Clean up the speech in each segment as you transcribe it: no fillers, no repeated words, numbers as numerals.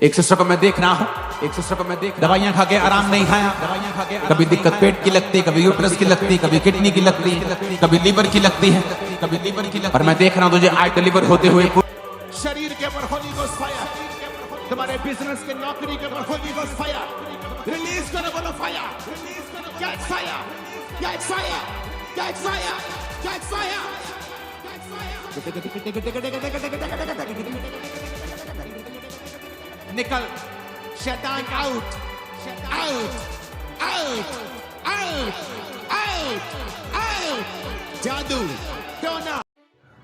एक सिस्टर को मैं देख रहा हूँ, दवाइयां खा के आराम नहीं आया, कभी दिक्कत पेट की लगती, कभी यूट्रस की लगती, कभी किडनी की लगती, कभी लीवर की लगती है, और मैं देख रहा हूँ तुझे आज डिलीवर होते हुए। शरीर के ऊपर होली गोस्ट फायर, तुम्हारे बिजनेस के नौकरी के ऊपर होली गोस्ट फायर रिलीज करो, बोलो fire, get fire, get fire, get fire, get fire. निकल, शैतान out, out, out, out, out, out, जादू, टोना।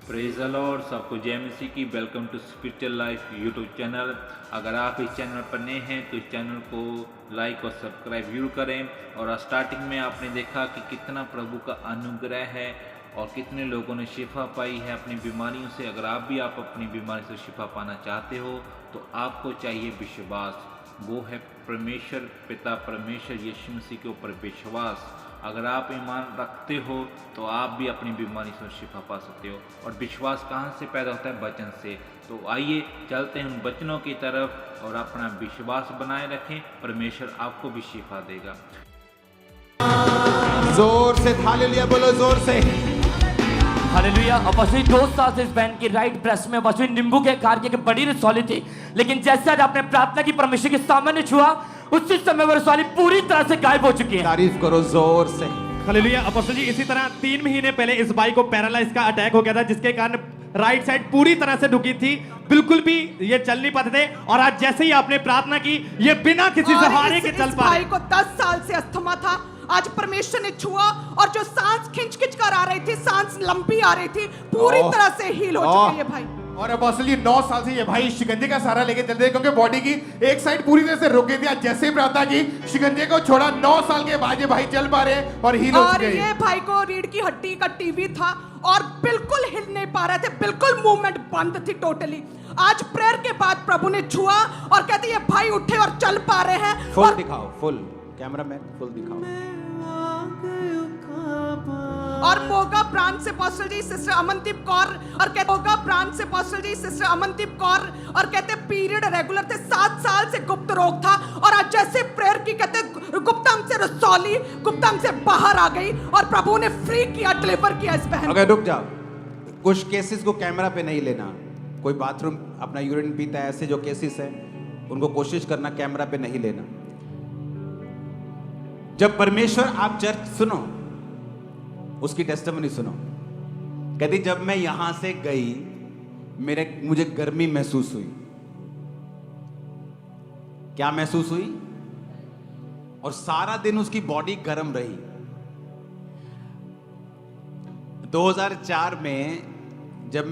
प्रेज द लॉर्ड, सबको जय मसीह की। Welcome to spiritual life YouTube channel. अगर आप इस चैनल पर नए हैं तो इस चैनल को लाइक और सब्सक्राइब जरूर करें। और स्टार्टिंग में आपने देखा कि कितना प्रभु का अनुग्रह है और कितने लोगों ने शिफा पाई है अपनी बीमारियों से। अगर आप भी अपनी बीमारी से शिफा पाना चाहते हो तो आपको चाहिए विश्वास, वो है परमेश्वर पिता, परमेश्वर यीशु मसीह के ऊपर विश्वास। अगर आप ईमान रखते हो तो आप भी अपनी बीमारी से शिफा पा सकते हो। और विश्वास कहाँ से पैदा होता है? वचन से। तो आइए चलते हैं उन वचनों की तरफ और अपना विश्वास बनाए रखें, परमेश्वर आपको भी शिफा देगा। जोर से हालेलुया बोलो, जोर से हालेलुया। अपोस्टल 2 साल से इस बैंड की राइट ब्रेस्ट में अपोस्टल नींबू के कार्य की बड़ी रसौली थी, लेकिन जैसे आज आपने प्रार्थना की परमेश्वर के सामने छुआ, उसी समय वो रसौली पूरी तरह से गायब हो चुकी है। तारीफ करो जोर से। हालेलुया। अपोस्टल जी, इसी तरह 3 महीने पहले इस भाई को पैरालाइज का अटैक हो गया था, जिसके कारण राइट साइड पूरी तरह से दुखी थी, बिल्कुल भी ये चल नहीं पाते थे। और आज जैसे ही आपने प्रार्थना की, ये बिना किसी सहारे के चल पा भाई को 10 साल से अस्थमा था, आज परमेश्वर ने छुआ और जो सांस खिंच खिंच कर आ रही थी, सांस लंबी आ रही थी, पूरी तरह से हील हो चुके हैं भाई। और अपोस्टल जी 9 साल से ये भाई शिकंजे का सहारा लेके चलते हैं, क्योंकि बॉडी की एक साइड पूरी तरह से रुक गई थी। आज जैसे ही प्रार्थना की, शिकंजे को छोड़ा, 9 साल के बाद ये भाई चल पा रहे हैं और हील हो और चुके हैं। ये भाई को रीढ़ की हड्डी का टीवी था और बिल्कुल हिल नहीं पा रहे थे, बिल्कुल मूवमेंट बंद थी टोटली। आज प्रेयर के बाद प्रभु ने छुआ और कहते ये भाई उठे और चल पा रहे हैं। फुल दिखाओ, फुल कैमरामैन, फुल दिखाओ। और मोगा ब्रांच से अपोस्टल जी सिस्टर अमनदीप कौर और कहते मोगा ब्रांच से अपोस्टल जी सिस्टर अमनदीप कौर और कहते पीरियड रेगुलर थे, 7 साल से गुप्त रोग था और आज जैसे प्रेयर की कहते गुप्तांग से रसौली गुप्तांग से बाहर आ गई और प्रभु ने फ्री किया, डिलीवर किया इस बहन। अगर रुक जाओ, कुछ केसेस को कैमरा पे नहीं लेना। कोई बाथरूम अपना यूरिन पीता है, ऐसे जो केसेस है उनको कोशिश करना कैमरा पे नहीं लेना। जब परमेश्वर, आप चर्च सुनो, उसकी टेस्टिमनी सुनो। कहती जब मैं यहां से गई मुझे गर्मी महसूस हुई। क्या महसूस हुई? और सारा दिन उसकी बॉडी गर्म रही। 2004 में जब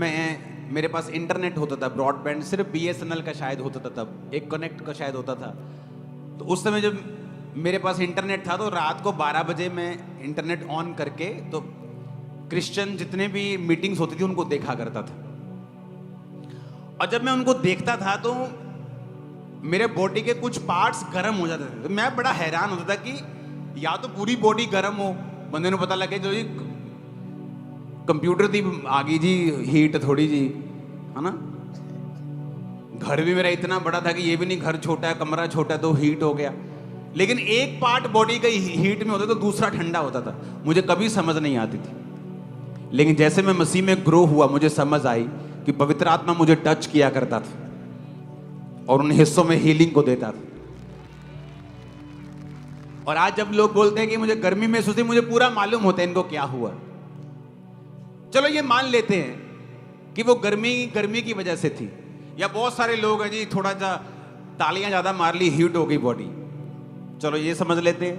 मेरे पास इंटरनेट होता था, ब्रॉडबैंड सिर्फ BSNL का शायद होता था, तब एक कनेक्ट का शायद होता था। तो उस समय जब मेरे पास इंटरनेट था तो रात को 12 बजे मैं इंटरनेट ऑन करके तो क्रिश्चियन जितने भी मीटिंग्स होती थी उनको देखा करता था। और जब मैं उनको देखता था तो मेरे बॉडी के कुछ पार्ट्स गर्म हो जाते थे। तो मैं बड़ा हैरान होता था कि या तो पूरी बॉडी गर्म हो, बंदे को पता लगे जो जी कंप्यूटर थी आ गई जी हीट थोड़ी जी, है ना। घर भी मेरा इतना बड़ा था कि ये भी नहीं, घर छोटा है, कमरा छोटा है तो हीट हो गया। लेकिन एक पार्ट बॉडी का हीट में होता तो दूसरा ठंडा होता था। मुझे कभी समझ नहीं आती थी, लेकिन जैसे मैं मसीह में ग्रो हुआ मुझे समझ आई कि पवित्र आत्मा मुझे टच किया करता था और उन हिस्सों में हीलिंग को देता था। और आज जब लोग बोलते हैं कि मुझे गर्मी महसूस हुई, मुझे पूरा मालूम होता है इनको क्या हुआ। चलो ये मान लेते हैं कि वो गर्मी की वजह से थी, या बहुत सारे लोग हैं जी थोड़ा सा तालियां ज्यादा मार ली, हीट हो गई बॉडी। चलो ये समझ लेते हैं,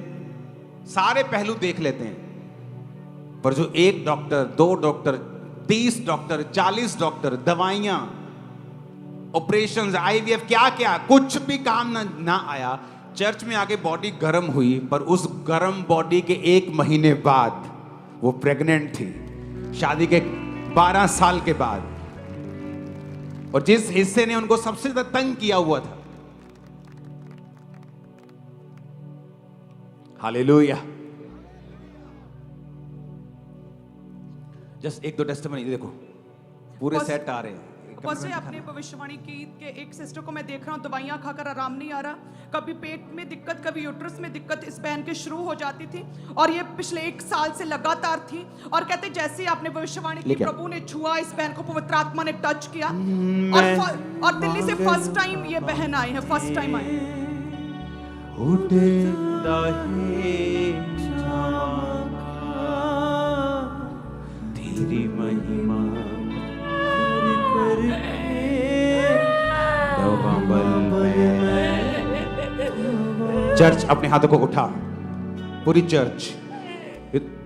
सारे पहलू देख लेते हैं। पर जो एक डॉक्टर, 2 डॉक्टर, 30 डॉक्टर, 40 डॉक्टर, दवाइयां, ऑपरेशंस, IVF, क्या क्या कुछ भी काम ना आया। चर्च में आके बॉडी गर्म हुई, पर उस गर्म बॉडी के 1 महीने बाद वो प्रेग्नेंट थी, शादी के 12 साल के बाद। और जिस हिस्से ने उनको सबसे ज्यादा तंग किया हुआ था, हालेलुया। जस्ट 1-2 टेस्टिमनी देखो, पूरे सेट आ रहे हैं। बस से अपनी भविष्यवाणी की कि एक सिस्टर को मैं देख रहा हूँ दवाइयाँ खाकर आराम नहीं आ रहा, कभी पेट में दिक्कत, कभी यूट्रस में दिक्कत इस बहन के शुरू हो जाती थी और ये पिछले 1 साल से लगातार थी। और कहते जैसे ही आपने भविष्यवाणी की, प्रभु ने छुआ इस बहन को, पवित्र आत्मा ने टच किया और दिल्ली से फर्स्ट टाइम ये बहन आई है, फर्स्ट टाइम आई। तेरी महिमा चर्च अपने हाथों को उठा, पूरी चर्च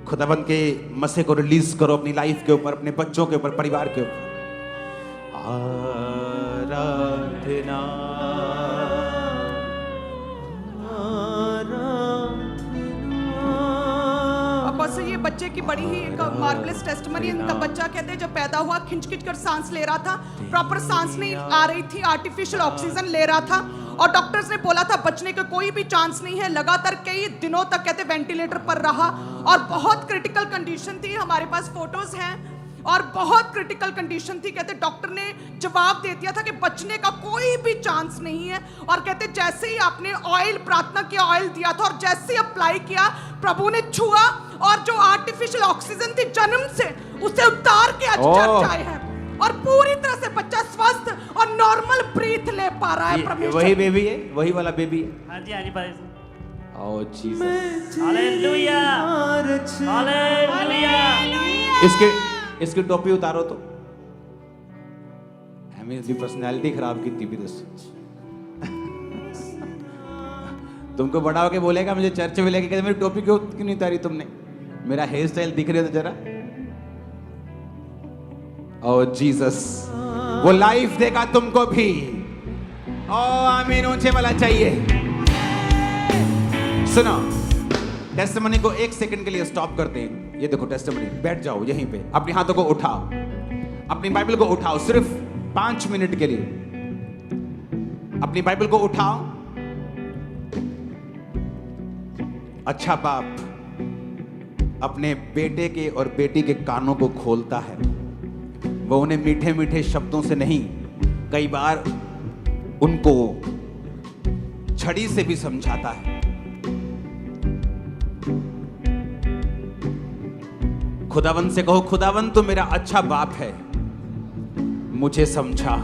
खुदाबंद के मसे को रिलीज करो अपनी लाइफ के ऊपर, अपने बच्चों के ऊपर, परिवार के ऊपर। आराधना बस ये बच्चे की बड़ी ही एक मार्वलेस टेस्टमनी। इनका बच्चा कहते हैं जब पैदा हुआ खिंच-खिंच कर सांस ले रहा था, प्रॉपर सांस नहीं आ रही थी, आर्टिफिशियल ऑक्सीजन ले रहा था और डॉक्टर्स ने बोला था बचने का कोई भी चांस नहीं है। लगातार कई दिनों तक कहते वेंटिलेटर पर रहा और बहुत क्रिटिकल कंडीशन थी। हमारे पास फोटोज हैं और बहुत क्रिटिकल कंडीशन थी। कहते डॉक्टर ने जवाब दे दिया था कि बचने का कोई भी चांस नहीं है। और कहते जैसे ही आपने ऑयल, प्रार्थना किया, ऑयल दिया था और जैसे ही अप्लाई किया, प्रभु ने छुआ और जो आर्टिफिशियल ऑक्सीजन थी जन्म से, उसे उतार के आज चर्च आए हैं और पूरी तरह से बच्चा स्वस्थ और नॉर्मल ब्रीथ ले पा रहा है। प्रभु वही बेबी है, वही वाला बेबी है। हाँ जी, हाँ जी, भाई। ओह जीसस, हालेलुया, हालेलुया। इसकी टोपी उतारो तो इसकी पर्सनैलिटी खराब की थी भी तुमको बड़ा होके बोलेगा मुझे चर्च में लेके, मेरी टोपी क्यों नहीं उतारी तुमने, मेरा हेयर स्टाइल दिख रहे हो तो जरा। ओह जीसस, वो लाइफ देगा तुमको भी। ओह आमीन, ऊंचे वाला चाहिए। सुनो, टेस्टिमनी को 1 सेकंड के लिए स्टॉप करते हैं। ये देखो टेस्टिमनी, बैठ जाओ यहीं पे, अपने हाथों को उठाओ, अपनी बाइबल को उठाओ, सिर्फ 5 मिनट के लिए अपनी बाइबल को उठाओ। अच्छा बाप अपने बेटे के और बेटी के कानों को खोलता है। वो उन्हें मीठे मीठे शब्दों से नहीं, कई बार उनको छड़ी से भी समझाता है। खुदावन से कहो, खुदावन तू मेरा अच्छा बाप है, मुझे समझा।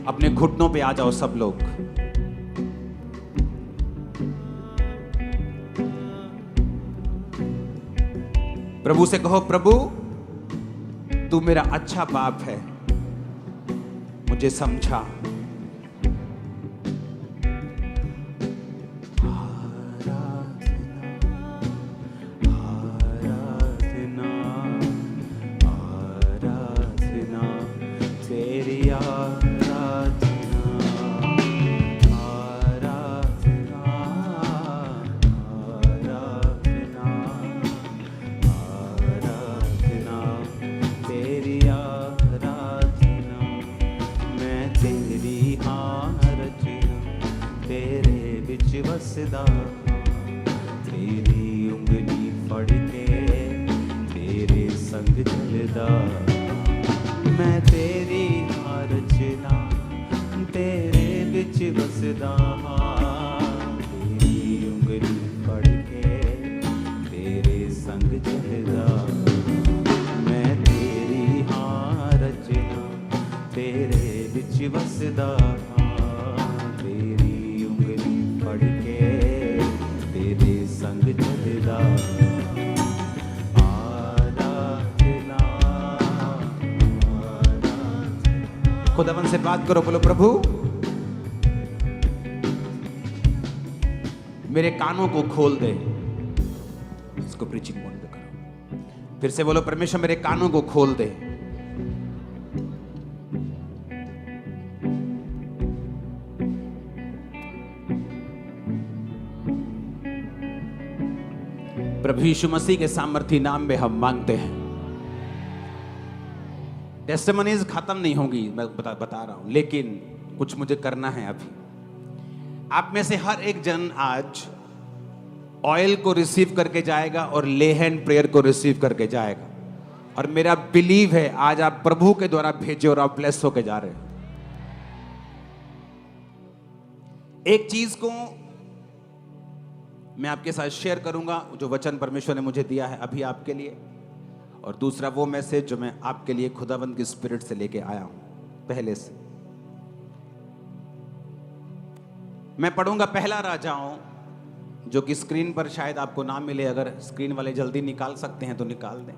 अपने घुटनों पे आ जाओ सब लोग। प्रभु से कहो, प्रभु तू मेरा अच्छा बाप है, मुझे समझा। वसदा तेरी उंगली फड़ के तेरे संग चलदा, मैं तेरी रचना तेरे बिच वसदा। तेरी उंगली फड़ के तेरे संग चलदा, मैं तेरी रचना तेरे बिच वसदा। खुदावन से बात करो, बोलो प्रभु मेरे कानों को खोल दे। इसको प्रीचिंग मोड पे करो। फिर से बोलो, परमेश्वर मेरे कानों को खोल दे। प्रभु यीशु मसीह के सामर्थी नाम में हम मांगते हैं। टेस्टिमनीज खत्म नहीं होंगी, मैं बता रहा हूं, लेकिन कुछ मुझे करना है अभी। आप में से हर एक जन आज ऑयल को रिसीव करके जाएगा और ले हैंड प्रेयर को रिसीव करके जाएगा। और मेरा बिलीव है आज आप प्रभु के द्वारा भेजे और आप ब्लेस होके जा रहे हैं। एक चीज को मैं आपके साथ शेयर करूंगा जो वचन परमेश्वर ने मुझे दिया है अभी आपके लिए, और दूसरा वो मैसेज जो मैं आपके लिए खुदावंद की स्पिरिट से लेके आया हूं पहले से। मैं पढ़ूंगा पहला राजाओं, जो कि स्क्रीन पर शायद आपको ना मिले, अगर स्क्रीन वाले जल्दी निकाल सकते हैं तो निकाल दें।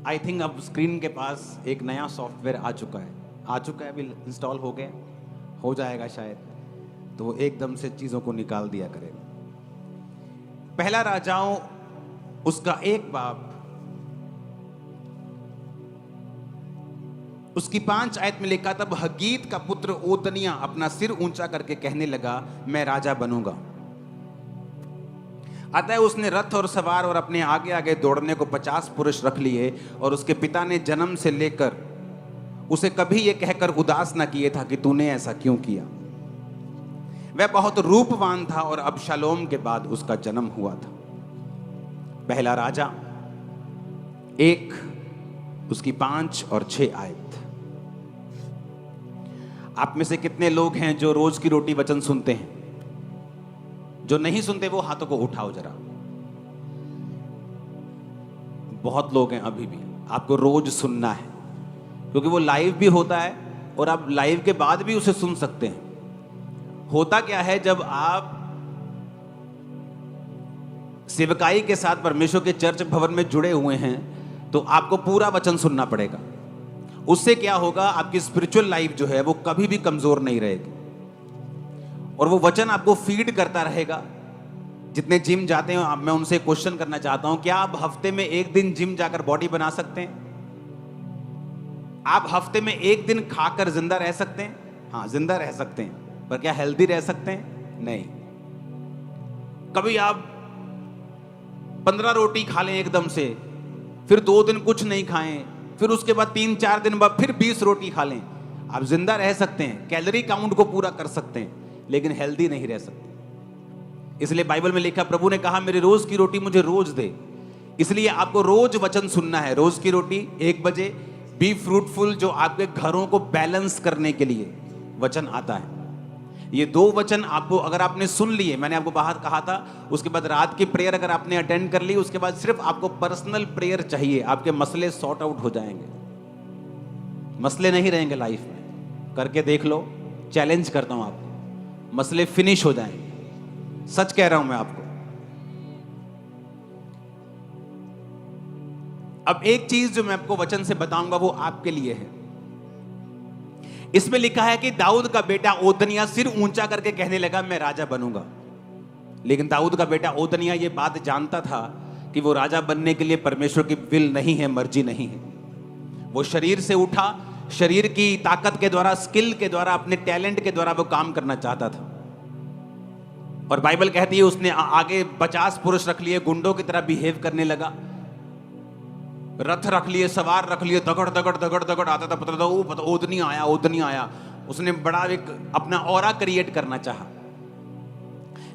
आई थिंक अब स्क्रीन के पास एक नया सॉफ्टवेयर आ चुका है, अभी इंस्टॉल हो गया, हो जाएगा शायद, तो वो एकदम से चीजों को निकाल दिया करेगा। पहला राजाओं उसका एक बाब उसकी 5 आयत में लिखा, तब हगीत का पुत्र ओतनिया अपना सिर ऊंचा करके कहने लगा, मैं राजा बनूंगा। अतः उसने रथ और सवार और अपने आगे आगे दौड़ने को 50 पुरुष रख लिए, और उसके पिता ने जन्म से लेकर उसे कभी यह कहकर उदास न किए था कि तूने ऐसा क्यों किया। वह बहुत रूपवान था और अबशालोम के बाद उसका जन्म हुआ था। पहला राजा 1 उसकी 5 और 6 आयत। आप में से कितने लोग हैं जो रोज की रोटी वचन सुनते हैं? जो नहीं सुनते वो हाथों को उठाओ जरा। बहुत लोग हैं अभी भी। आपको रोज सुनना है, क्योंकि वो लाइव भी होता है और आप लाइव के बाद भी उसे सुन सकते हैं। होता क्या है, जब आप सेवकाई के साथ परमेश्वर के चर्च भवन में जुड़े हुए हैं तो आपको पूरा वचन सुनना पड़ेगा। उससे क्या होगा, आपकी स्पिरिचुअल लाइफ जो है वो कभी भी कमजोर नहीं रहेगी, और वो वचन आपको फीड करता रहेगा। जितने जिम जाते हैं, मैं उनसे क्वेश्चन करना चाहता हूं, क्या आप हफ्ते में 1 दिन जिम जाकर बॉडी बना सकते हैं? आप हफ्ते में 1 दिन खाकर जिंदा रह सकते हैं? हाँ, जिंदा रह सकते हैं, पर क्या हेल्दी रह सकते हैं? नहीं। कभी आप 15 रोटी खा लें एकदम से, फिर 2 दिन कुछ नहीं खाएं, फिर उसके बाद 3-4 दिन बाद फिर 20 रोटी खा लें, आप जिंदा रह सकते हैं, कैलोरी काउंट को पूरा कर सकते हैं, लेकिन हेल्दी नहीं रह सकते। इसलिए बाइबल में लिखा, प्रभु ने कहा मेरी रोज की रोटी मुझे रोज दे। इसलिए आपको रोज वचन सुनना है। रोज की रोटी 1 बजे। बी फ्रूटफुल, जो आपके घरों को बैलेंस करने के लिए वचन आता है। ये 2 वचन आपको अगर आपने सुन लिए, मैंने आपको बाहर कहा था, उसके बाद रात की प्रेयर अगर आपने अटेंड कर ली, उसके बाद सिर्फ आपको पर्सनल प्रेयर चाहिए, आपके मसले सॉर्ट आउट हो जाएंगे। मसले नहीं रहेंगे लाइफ में। करके देख लो, चैलेंज करता हूं आपको, मसले फिनिश हो जाएंगे। सच कह रहा हूं मैं आपको। अब एक चीज जो मैं आपको वचन से बताऊंगा वो आपके लिए है। इसमें लिखा है कि दाऊद का बेटा ओतनिया सिर ऊंचा करके कहने लगा, मैं राजा बनूंगा। लेकिन दाऊद का बेटा ओतनिया ये बात जानता था कि वो राजा बनने के लिए परमेश्वर की विल नहीं है, मर्जी नहीं है। वो शरीर से उठा, शरीर की ताकत के द्वारा, स्किल के द्वारा, अपने टैलेंट के द्वारा वो काम करना चाहता था। और बाइबल कहती है उसने आगे 50 पुरुष रख लिए, गुंडों की तरह बिहेव करने लगा। रथ रख लिए, सवार रख लिए, दगड़ दगड़ दगड़ दगड़ आता था, पता था वो ओतनिया आया, ओतनिया आया। उसने बड़ा एक अपना ऑरा क्रिएट करना चाहा।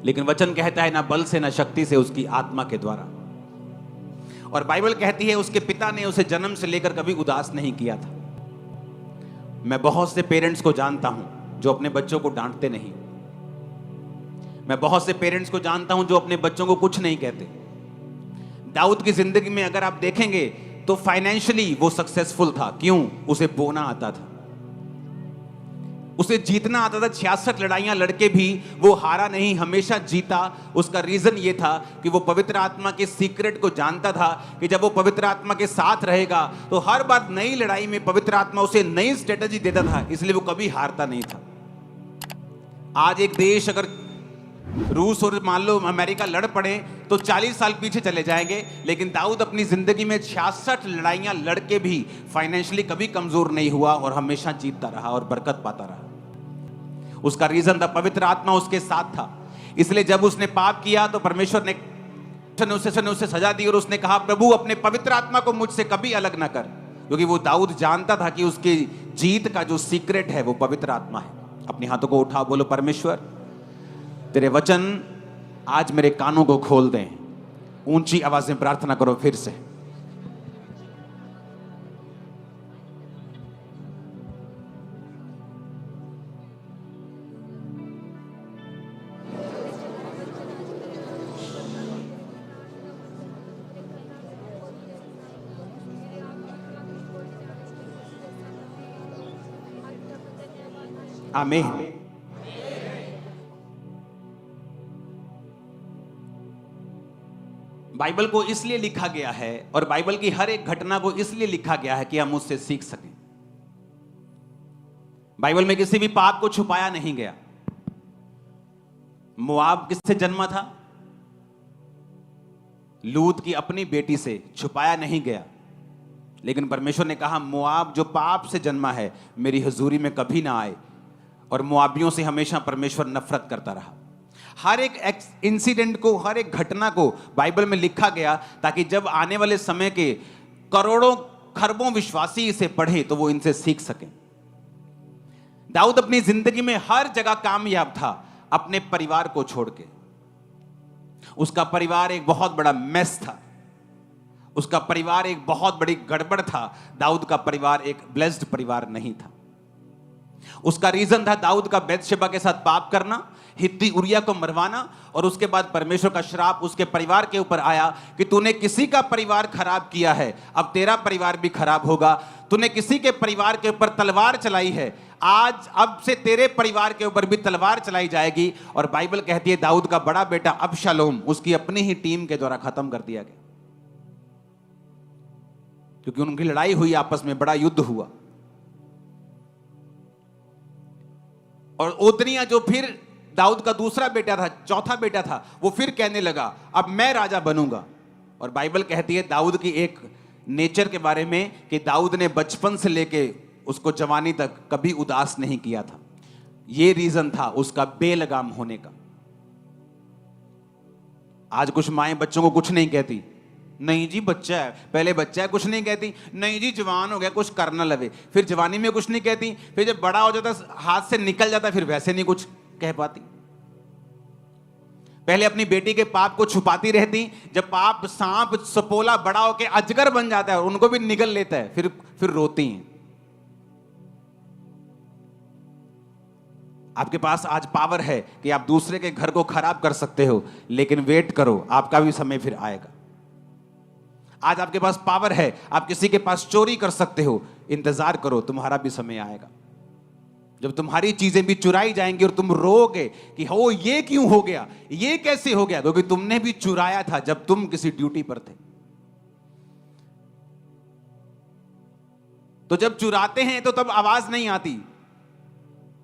लेकिन वचन कहता है ना बल से ना शक्ति से, उसकी आत्मा के द्वारा। और बाइबल कहती है उसके पिता ने उसे जन्म से लेकर कभी उदास नहीं किया था। मैं बहुत से पेरेंट्स को जानता हूं जो अपने बच्चों को डांटते नहीं। मैं बहुत से पेरेंट्स को जानता हूं जो अपने बच्चों को कुछ नहीं कहते। दाऊद की जिंदगी में अगर आप देखेंगे तो फाइनेंशियली वो सक्सेसफुल था। क्यों? उसे बोना आता था, उसे जीतना आता था। 66 लड़ाइयां लड़के भी वो हारा नहीं, हमेशा जीता। उसका रीजन ये था कि वो पवित्र आत्मा के सीक्रेट को जानता था कि जब वो पवित्र आत्मा के साथ रहेगा तो हर बार नई लड़ाई में पवित्र आत्मा उसे नई स्ट्रेटजी देता था, इसलिए वो कभी हारता नहीं था। आज एक देश अगर रूस और मान लो अमेरिका लड़ पड़े तो 40 साल पीछे चले जाएंगे, लेकिन दाऊद अपनी जिंदगी में 66 लड़ाइयां लड़के भी फाइनेंशियली कभी कमजोर नहीं हुआ और हमेशा जीतता रहा और बरकत पाता रहा। उसका रीजन था पवित्र आत्मा उसके साथ था। इसलिए जब उसने पाप किया तो परमेश्वर ने उसे सजा दी और उसने कहा, प्रभु अपने पवित्र आत्मा को मुझसे कभी अलग ना कर, क्योंकि वो दाऊद जानता था कि उसकी जीत का जो सीक्रेट है वो पवित्र आत्मा है। अपने हाथों को उठाओ, बोलो परमेश्वर तेरे वचन आज मेरे कानों को खोल दें। ऊंची आवाज में प्रार्थना करो फिर से। आमीन। बाइबल को इसलिए लिखा गया है और बाइबल की हर एक घटना को इसलिए लिखा गया है कि हम उससे सीख सकें। बाइबल में किसी भी पाप को छुपाया नहीं गया। मोआब किससे जन्मा था? लूत की अपनी बेटी से, छुपाया नहीं गया। लेकिन परमेश्वर ने कहा मोआब जो पाप से जन्मा है मेरी हुजूरी में कभी ना आए, और मोआबियों से हमेशा परमेश्वर नफरत करता रहा। हर एक इंसिडेंट को, हर एक घटना को बाइबल में लिखा गया ताकि जब आने वाले समय के करोड़ों खरबों विश्वासी इसे पढ़े तो वो इनसे सीख सकें। दाऊद अपनी जिंदगी में हर जगह कामयाब था अपने परिवार को छोड़ के। उसका परिवार एक बहुत बड़ा मेस था, उसका परिवार एक बहुत बड़ी गड़बड़ था। दाऊद का परिवार एक ब्लेस्ड परिवार नहीं था। उसका रीजन था दाऊद का बैतशेबा के साथ पाप करना, हित्ती उरिया को मरवाना, और उसके बाद परमेश्वर का श्राप उसके परिवार के ऊपर आया कि तूने किसी का परिवार खराब किया है, अब तेरा परिवार भी खराब होगा। तूने किसी के परिवार के ऊपर तलवार चलाई है, आज अब से तेरे परिवार के ऊपर भी तलवार चलाई जाएगी। और बाइबल कहती है दाऊद का बड़ा बेटा अबशालोम उसकी अपनी ही टीम के द्वारा खत्म कर दिया गया, क्योंकि उनकी लड़ाई हुई, आपस में बड़ा युद्ध हुआ। और ओतनिया जो फिर दाऊद का दूसरा बेटा था, चौथा बेटा था, वो फिर कहने लगा अब मैं राजा बनूंगा। और बाइबल कहती है दाऊद की एक नेचर के बारे में कि दाऊद ने बचपन से लेके उसको जवानी तक कभी उदास नहीं किया था। ये रीजन था उसका बेलगाम होने का। आज कुछ माएं बच्चों को कुछ नहीं कहती, नहीं जी बच्चा है, पहले बच्चा है कुछ नहीं कहती, नहीं जी जवान हो गया कुछ करना लगे, फिर जवानी में कुछ नहीं कहती, फिर जब बड़ा हो जाता हाथ से निकल जाता फिर वैसे नहीं कुछ कह पाती। पहले अपनी बेटी के पाप को छुपाती रहती, जब पाप सांप सपोला बड़ा होकर अजगर बन जाता है और उनको भी निगल लेता है फिर रोती हैं। आपके पास आज पावर है कि आप दूसरे के घर को खराब कर सकते हो, लेकिन वेट करो आपका भी समय फिर आएगा। आज आपके पास पावर है, आप किसी के पास चोरी कर सकते हो, इंतजार करो तुम्हारा भी समय आएगा जब तुम्हारी चीजें भी चुराई जाएंगी और तुम रोगे कि हो ये क्यों हो गया, ये कैसे हो गया, क्योंकि तुमने भी चुराया था जब तुम किसी ड्यूटी पर थे। तो जब चुराते हैं तो तब आवाज नहीं आती,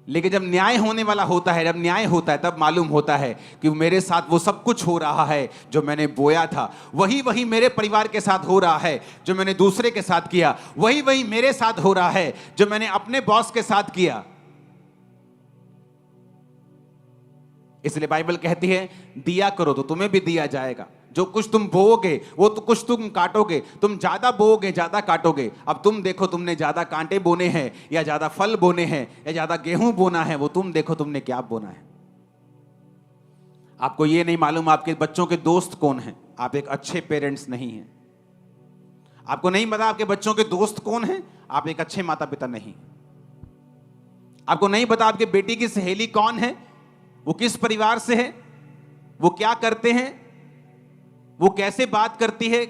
लेकिन जब न्याय होने वाला होता है, जब न्याय होता है तब मालूम होता है कि मेरे साथ वो सब कुछ हो रहा है जो मैंने बोया था, वही मेरे परिवार के साथ हो रहा है जो मैंने दूसरे के साथ किया, वही मेरे साथ हो रहा है जो मैंने अपने बॉस के साथ किया। इसलिए बाइबल कहती है दिया करो तो तुम्हें भी दिया जाएगा। जो कुछ तुम बोओगे वो तो कुछ तुम काटोगे, तुम ज्यादा बोओगे ज्यादा काटोगे। अब तुम देखो तुमने ज्यादा कांटे बोने हैं या ज्यादा फल बोने हैं या ज्यादा गेहूं बोना है, वो तुम देखो तुमने क्या बोना है। आपको ये नहीं मालूम आपके बच्चों के दोस्त कौन हैं, आप एक अच्छे पेरेंट्स नहीं हैं। आपको नहीं पता आपके बच्चों के दोस्त कौन हैं, आप एक अच्छे माता पिता नहीं। आपको नहीं पता आपके बेटी की सहेली कौन है, वो किस परिवार से है, वो क्या करते हैं, वो कैसे बात करती है,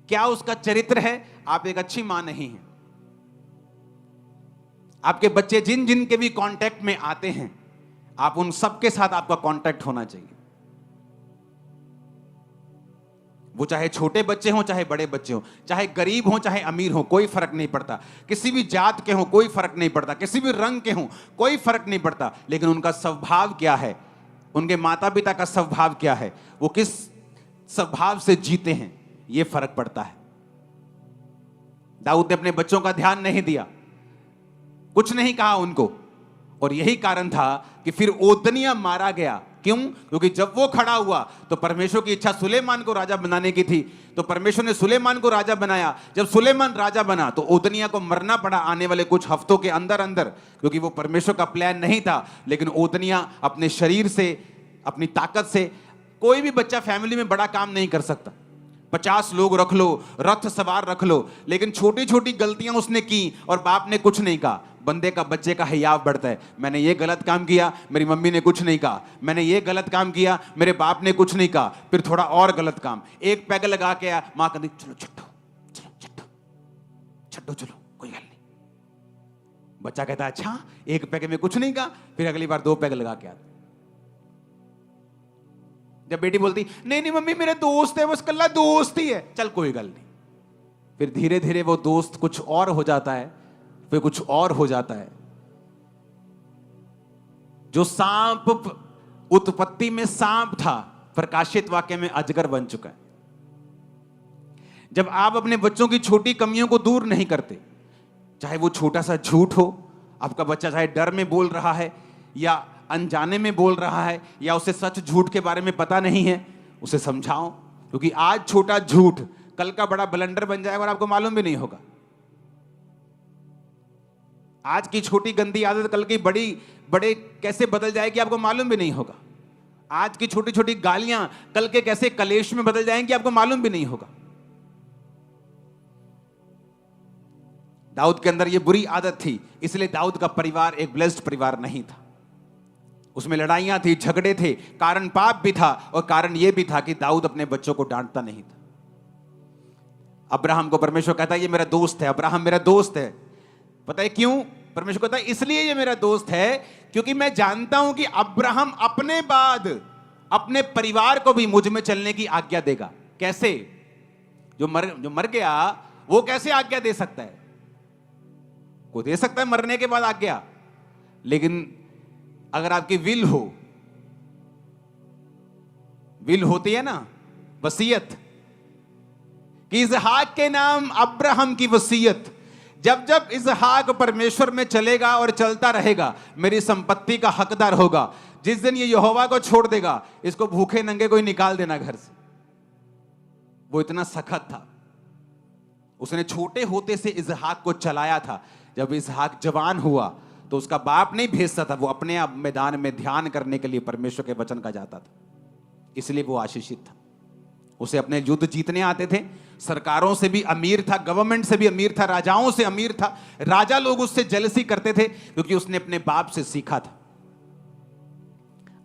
क्या उसका चरित्र है, आप एक अच्छी मां नहीं हैं। आपके बच्चे जिन जिन के भी कांटेक्ट में आते हैं, आप उन सबके साथ आपका कांटेक्ट होना चाहिए। वो चाहे छोटे बच्चे हों चाहे बड़े बच्चे हों, चाहे गरीब हों चाहे अमीर हों, कोई फर्क नहीं पड़ता। किसी भी जात के हों कोई फर्क नहीं पड़ता, किसी भी रंग के हों कोई फर्क नहीं पड़ता, लेकिन उनका स्वभाव क्या है, उनके माता पिता का स्वभाव क्या है, वो किस स्वभाव से जीते हैं, ये फर्क पड़ता है। दाऊद ने अपने बच्चों का ध्यान नहीं दिया, कुछ नहीं कहा उनको, और यही कारण था कि फिर ओदनिया मारा गया। क्यों? क्योंकि जब वो खड़ा हुआ तो परमेश्वर की इच्छा सुलेमान को राजा बनाने की थी, तो परमेश्वर ने सुलेमान को राजा बनाया। जब सुलेमान राजा बना तो ओदनिया को मरना पड़ा आने वाले कुछ हफ्तों के अंदर अंदर, क्योंकि वो परमेश्वर का प्लान नहीं था। लेकिन ओदनिया अपने शरीर से, अपनी ताकत से, कोई भी बच्चा फैमिली में बड़ा काम नहीं कर सकता। 50 लोग रख लो, रथ सवार रख लो, लेकिन छोटी छोटी गलतियां उसने की और बाप ने कुछ नहीं कहा। बंदे का, बच्चे का हियाव बढ़ता है, मैंने ये गलत काम किया, मेरी मम्मी ने कुछ नहीं कहा, मैंने ये गलत काम किया, मेरे बाप ने कुछ नहीं कहा, फिर थोड़ा और गलत काम, एक पैग लगा के आया, मां कहती चलो छट्टो चलो छट्टो छट्टो, चलो कोई गल नहीं, बच्चा कहता है अच्छा, एक पैग में कुछ नहीं कहा, फिर अगली बार 2 पैग लगा के आता। जब बेटी बोलती नहीं नहीं मम्मी मेरा दोस्त है, बस कल्ला दोस्त ही है, चल कोई गल नहीं, फिर धीरे धीरे वो दोस्त कुछ और हो जाता है, फिर कुछ और हो जाता है। जो सांप उत्पत्ति में सांप था, प्रकाशित वाक्य में अजगर बन चुका है। जब आप अपने बच्चों की छोटी कमियों को दूर नहीं करते, चाहे वो छोटा सा झूठ हो, आपका बच्चा चाहे डर में बोल रहा है या अनजाने में बोल रहा है या उसे सच झूठ के बारे में पता नहीं है, उसे समझाओ, क्योंकि आज छोटा झूठ कल का बड़ा ब्लंडर बन जाएगा और आपको मालूम भी नहीं होगा। आज की छोटी गंदी आदत कल की बड़े कैसे बदल जाएगी आपको मालूम भी नहीं होगा। आज की छोटी छोटी गालियां कल के कैसे कलेश में बदल जाएंगी आपको मालूम भी नहीं होगा। दाऊद के अंदर यह बुरी आदत थी, इसलिए दाऊद का परिवार एक ब्लेस्ड परिवार नहीं था। उसमें लड़ाइयां थी, झगड़े थे, कारण पाप भी था और कारण यह भी था कि दाऊद अपने बच्चों को डांटता नहीं था। अब्राहम को परमेश्वर कहता है ये मेरा दोस्त है, अब्राहम मेरा दोस्त है। पता है क्यों? परमेश्वर कहता है इसलिए ये मेरा दोस्त है क्योंकि मैं जानता हूं कि अब्राहम अपने बाद अपने परिवार को भी मुझ में चलने की आज्ञा देगा। कैसे? जो मर गया वो कैसे आज्ञा दे सकता है? कोई दे सकता है मरने के बाद आज्ञा, लेकिन अगर आपकी विल होती है ना, वसीयत कि इसहाक के नाम अब्राहम की वसीयत, जब जब इसहाक परमेश्वर में चलेगा और चलता रहेगा मेरी संपत्ति का हकदार होगा। जिस दिन ये यहोवा को छोड़ देगा इसको भूखे नंगे कोई निकाल देना घर से। वो इतना सख्त था। उसने छोटे होते से इसहाक को चलाया था। जब इसहाक जवान हुआ तो उसका बाप नहीं भेजता था, वो अपने आप मैदान में ध्यान करने के लिए परमेश्वर के वचन का जाता था, इसलिए वो आशीषित था। उसे अपने युद्ध जीतने आते थे, सरकारों से भी अमीर था, गवर्नमेंट से भी अमीर था, राजाओं से अमीर था। राजा लोग उससे जेलसी करते थे क्योंकि उसने अपने बाप से सीखा था।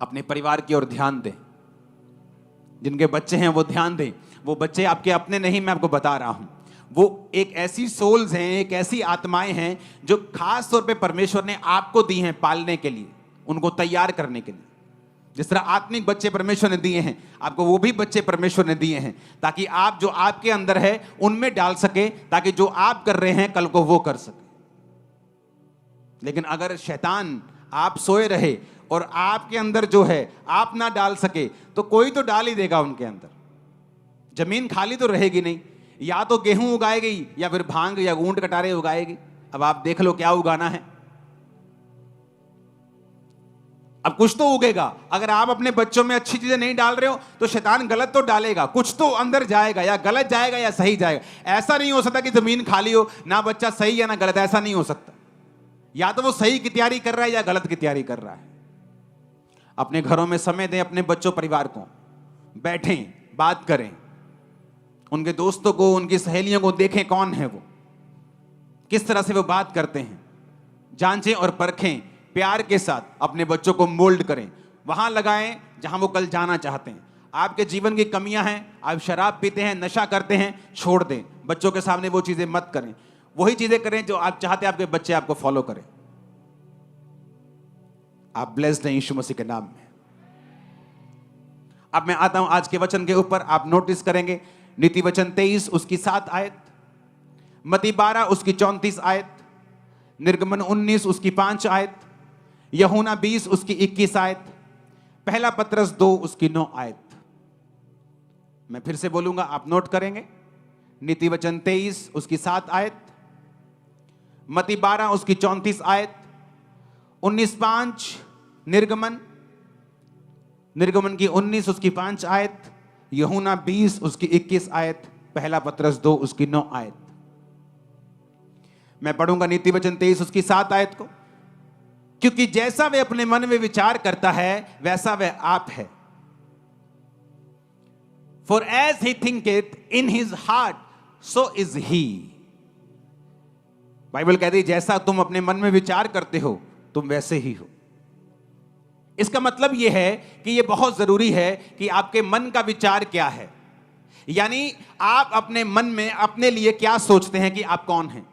अपने परिवार की ओर ध्यान दें। जिनके बच्चे हैं वो ध्यान दें। वो बच्चे आपके अपने नहीं, मैं आपको बता रहा हूं, वो एक ऐसी सोल्स हैं, एक ऐसी आत्माएं हैं जो खास तौर पे परमेश्वर ने आपको दी हैं पालने के लिए, उनको तैयार करने के लिए। जिस तरह आत्मिक बच्चे परमेश्वर ने दिए हैं, आपको वो भी बच्चे परमेश्वर ने दिए हैं ताकि आप जो आपके अंदर है उनमें डाल सके, ताकि जो आप कर रहे हैं कल को वो कर सके। लेकिन अगर शैतान आप सोए रहे और आपके अंदर जो है आप ना डाल सके तो कोई तो डाल ही देगा उनके अंदर। जमीन खाली तो रहेगी नहीं, या तो गेहूं उगाएगी या फिर भांग या ऊंट कटारे उगाएगी। अब आप देख लो क्या उगाना है। अब कुछ तो उगेगा। अगर आप अपने बच्चों में अच्छी चीजें नहीं डाल रहे हो तो शैतान गलत तो डालेगा, कुछ तो अंदर जाएगा, या गलत जाएगा या सही जाएगा। ऐसा नहीं हो सकता कि जमीन खाली हो, ना बच्चा सही है ना गलत, ऐसा नहीं हो सकता। या तो वो सही की तैयारी कर रहा है या गलत की तैयारी कर रहा है। अपने घरों में समय दें अपने बच्चों परिवार को, बैठें, बात करें, उनके दोस्तों को, उनकी सहेलियों को देखें कौन है वो, किस तरह से वो बात करते हैं, जांचें और परखें। प्यार के साथ अपने बच्चों को मोल्ड करें, वहां लगाएं जहां वो कल जाना चाहते हैं। आपके जीवन की कमियां हैं, आप शराब पीते हैं, नशा करते हैं, छोड़ दें। बच्चों के सामने वो चीजें मत करें, वही चीजें करें जो आप चाहते हैं आपके बच्चे आपको फॉलो करें। आप ब्लेस्ड हैं यीशु मसीह के नाम में। अब मैं आता हूं आज के वचन के ऊपर। आप नोटिस करेंगे नीति वचन 23 उसकी 7 आयत, मती 12 उसकी 34 आयत, निर्गमन 19 उसकी 5 आयत, यूहन्ना 20 उसकी 21 आयत, पहला पत्रस 2 उसकी 9 आयत। मैं फिर से बोलूंगा, आप नोट करेंगे। नीति वचन 23 उसकी 7 आयत, मती 12 उसकी 34 आयत, 19:5 निर्गमन की 19 उसकी 5 आयत, यूहन्ना 20 उसकी 21 आयत, पहला पत्रस 2 उसकी 9 आयत। मैं पढ़ूंगा नीति वचन 23 उसकी 7 आयत को। क्योंकि जैसा वह अपने मन में विचार करता है वैसा वह आप है। For as he thinketh in his heart, so is he। Bible कहती है जैसा तुम अपने मन में विचार करते हो तुम वैसे ही हो। इसका मतलब यह है कि यह बहुत जरूरी है कि आपके मन का विचार क्या है, यानी आप अपने मन में अपने लिए क्या सोचते हैं कि आप कौन हैं।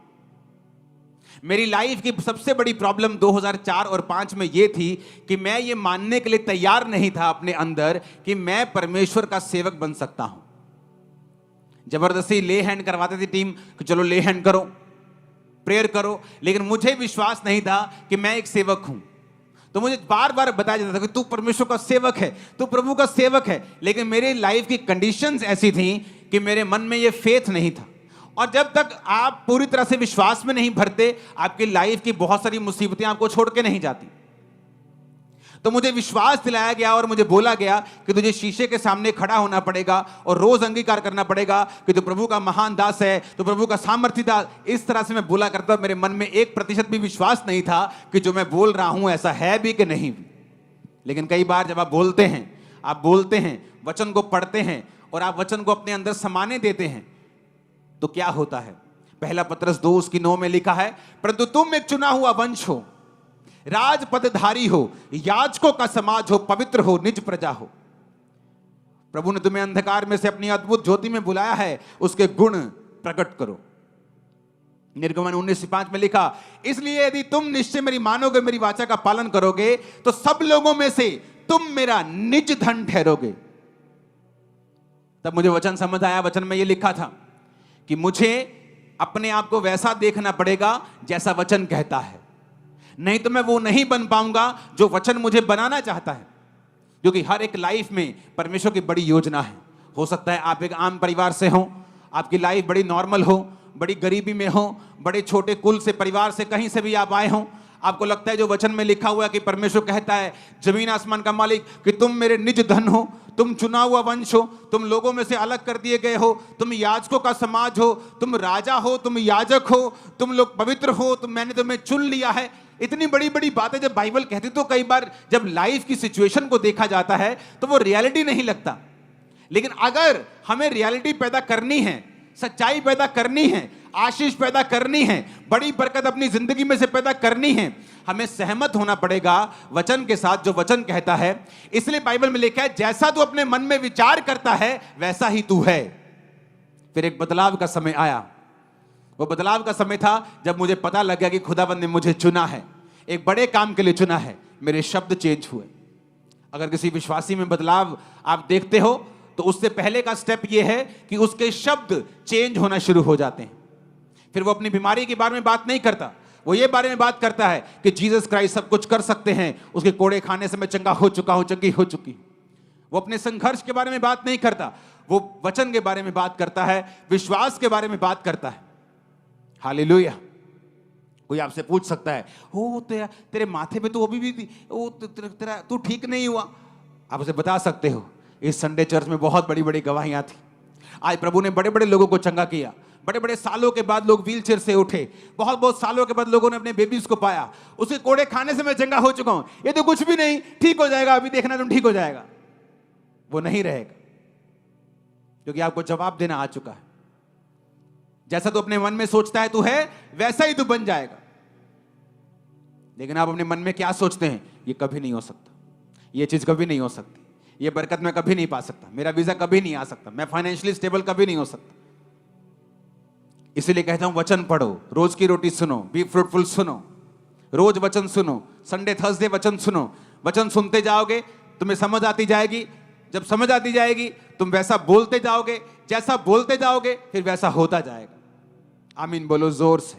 मेरी लाइफ की सबसे बड़ी प्रॉब्लम 2004 और 5 में ये थी कि मैं ये मानने के लिए तैयार नहीं था अपने अंदर कि मैं परमेश्वर का सेवक बन सकता हूं। जबरदस्ती ले हैंड करवाती थी टीम कि चलो ले हैंड करो, प्रेयर करो, लेकिन मुझे विश्वास नहीं था कि मैं एक सेवक हूं। तो मुझे बार बार बताया जाता था कि तू परमेश्वर का सेवक है, तू प्रभु का सेवक है, लेकिन मेरी लाइफ की कंडीशंस ऐसी थी कि मेरे मन में ये फेथ नहीं था। और जब तक आप पूरी तरह से विश्वास में नहीं भरते, आपकी लाइफ की बहुत सारी मुसीबतें आपको छोड़ के नहीं जाती। तो मुझे विश्वास दिलाया गया और मुझे बोला गया कि तुझे शीशे के सामने खड़ा होना पड़ेगा और रोज अंगीकार करना पड़ेगा कि तू प्रभु का महान दास है, तू प्रभु का सामर्थी दास। इस तरह से मैं बोला करता, मेरे मन में 1% भी विश्वास नहीं था कि जो मैं बोल रहा हूं ऐसा है भी कि नहीं भी। लेकिन कई बार जब आप बोलते हैं, वचन को पढ़ते हैं और आप वचन को अपने अंदर समाने देते हैं, तो क्या होता है? पहला पत्रस 2:9 में लिखा है, परंतु तुम एक चुना हुआ वंश हो, राज पदधारी हो, याजकों का समाज हो, पवित्र हो, निज प्रजा हो। प्रभु ने तुम्हें अंधकार में से अपनी अद्भुत ज्योति में बुलाया है, उसके गुण प्रकट करो। निर्गमन 19:5 में लिखा, इसलिए यदि तुम निश्चय मेरी मानोगे, मेरी वाचा का पालन करोगे, तो सब लोगों में से तुम मेरा निज धन ठहरोगे। तब मुझे वचन समझ आया। वचन में यह लिखा था कि मुझे अपने आप को वैसा देखना पड़ेगा जैसा वचन कहता है, नहीं तो मैं वो नहीं बन पाऊंगा जो वचन मुझे बनाना चाहता है। क्योंकि हर एक लाइफ में परमेश्वर की बड़ी योजना है। हो सकता है आप एक आम परिवार से हो, आपकी लाइफ बड़ी नॉर्मल हो, बड़ी गरीबी में हो, बड़े छोटे कुल से परिवार से कहीं से भी आप आए हो। आपको लगता है जो वचन में लिखा हुआ है कि परमेश्वर कहता है, जमीन आसमान का मालिक, कि तुम मेरे निज धन हो, तुम चुना हुआ वंश हो, तुम लोगों में से अलग कर दिए गए हो, तुम याजकों का समाज हो, तुम राजा हो, तुम याजक हो, तुम लोग पवित्र हो, मैंने तुम्हें चुन लिया है। इतनी बड़ी बड़ी बातें जब बाइबल कहती, तो कई बार जब लाइफ की सिचुएशन को देखा जाता है तो वो रियलिटी नहीं लगता। लेकिन अगर हमें रियलिटी पैदा करनी है, सच्चाई पैदा करनी है, आशीष पैदा करनी है, बड़ी बरकत अपनी जिंदगी में से पैदा करनी है, हमें सहमत होना पड़ेगा वचन के साथ, जो वचन कहता है। इसलिए बाइबल में लिखा है, जैसा तू अपने मन में विचार करता है वैसा ही तू है। फिर एक बदलाव का समय आया। वो बदलाव का समय था जब मुझे पता लग गया कि खुदाबंद ने मुझे चुना है, एक बड़े काम के लिए चुना है। मेरे शब्द चेंज हुए। अगर किसी विश्वासी में बदलाव आप देखते हो, तो उससे पहले का स्टेप यह है कि उसके शब्द चेंज होना शुरू हो जाते हैं। फिर वो अपनी बीमारी के बारे में बात नहीं करता, वो ये बारे में बात करता है कि जीसस क्राइस्ट सब कुछ कर सकते हैं, उसके कोड़े खाने से मैं चंगा हो चुका हूं, चंगी हो चुकी। वो अपने संघर्ष के बारे में बात नहीं करता, वो वचन के बारे में बात करता है, विश्वास के बारे में बात करता है। हालेलुया। कोई आपसे पूछ सकता है, ओ तेरे माथे पे तो अभी भी वो तेरा तू ठीक नहीं हुआ। आप उसे बता सकते हो, इस संडे चर्च में बहुत बड़ी बड़ी गवाहियां थी। आज प्रभु ने बड़े बड़े लोगों को चंगा किया। बड़े बड़े सालों के बाद लोग व्हील चेयर से उठे, बहुत बहुत सालों के बाद लोगों ने अपने बेबीज को पाया। उसके कोड़े खाने से मैं चंगा हो चुका हूं, ये तो कुछ भी नहीं, ठीक हो जाएगा, अभी देखना तुम ठीक हो जाएगा। वो नहीं रहेगा, क्योंकि आपको जवाब देना आ चुका है। जैसा तू अपने मन में सोचता है तू है, वैसा ही तू बन जाएगा। लेकिन आप अपने मन में क्या सोचते हैं? ये कभी नहीं हो सकता, ये चीज कभी नहीं हो सकती, ये बरकत मैं कभी नहीं पा सकता, मेरा वीजा कभी नहीं आ सकता, मैं फाइनेंशियली स्टेबल कभी नहीं हो सकता। इसीलिए कहता हूं, वचन पढ़ो, रोज की रोटी सुनो, बी फ्रूटफुल सुनो, रोज वचन सुनो, संडे थर्सडे वचन सुनो। वचन सुनते जाओगे, तुम्हें समझ आती जाएगी। जब समझ आती जाएगी, तुम वैसा बोलते जाओगे, जैसा बोलते जाओगे फिर वैसा होता जाएगा। आमीन बोलो जोर से।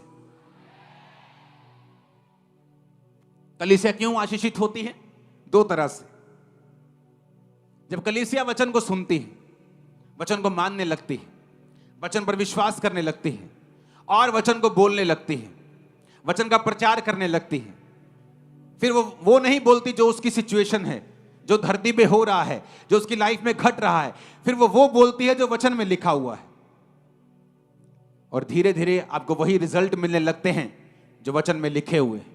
कलीसिया क्यों आशीषित होती है? दो तरह से। जब कलीसिया वचन को सुनती है, वचन को मानने लगती है, वचन पर विश्वास करने लगती है और वचन को बोलने लगती है, वचन का प्रचार करने लगती है, फिर वो नहीं बोलती जो उसकी सिचुएशन है, जो धरती पे हो रहा है, जो उसकी लाइफ में घट रहा है, फिर वो बोलती है जो वचन में लिखा हुआ है। और धीरे धीरे आपको वही रिजल्ट मिलने लगते हैं जो वचन में लिखे हुए हैं।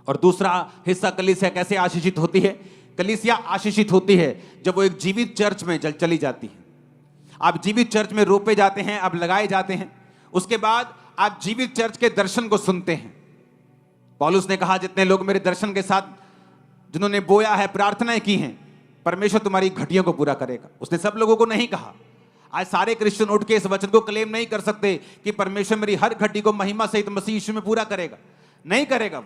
और दूसरा हिस्सा कलीसिया कैसे आशीषित होती है? कलीसिया आशीषित होती है जब वो एक जीवित चर्च में चली जाती है। आप जीवित चर्च में रोपे जाते हैं, आप लगाए जाते हैं, उसके बाद आप जीवित चर्च के दर्शन को सुनते हैं। पौलुस ने कहा, जितने लोग मेरे दर्शन के साथ जिन्होंने बोया है, प्रार्थनाएं की हैं, परमेश्वर तुम्हारी घटियों को पूरा करेगा। उसने सब लोगों को नहीं कहा। आज सारे क्रिश्चियन उठ के इस वचन को क्लेम नहीं कर सकते कि परमेश्वर मेरी हर घटी को महिमा सहित मसीह यीशु में पूरा करेगा। नहीं करेगा।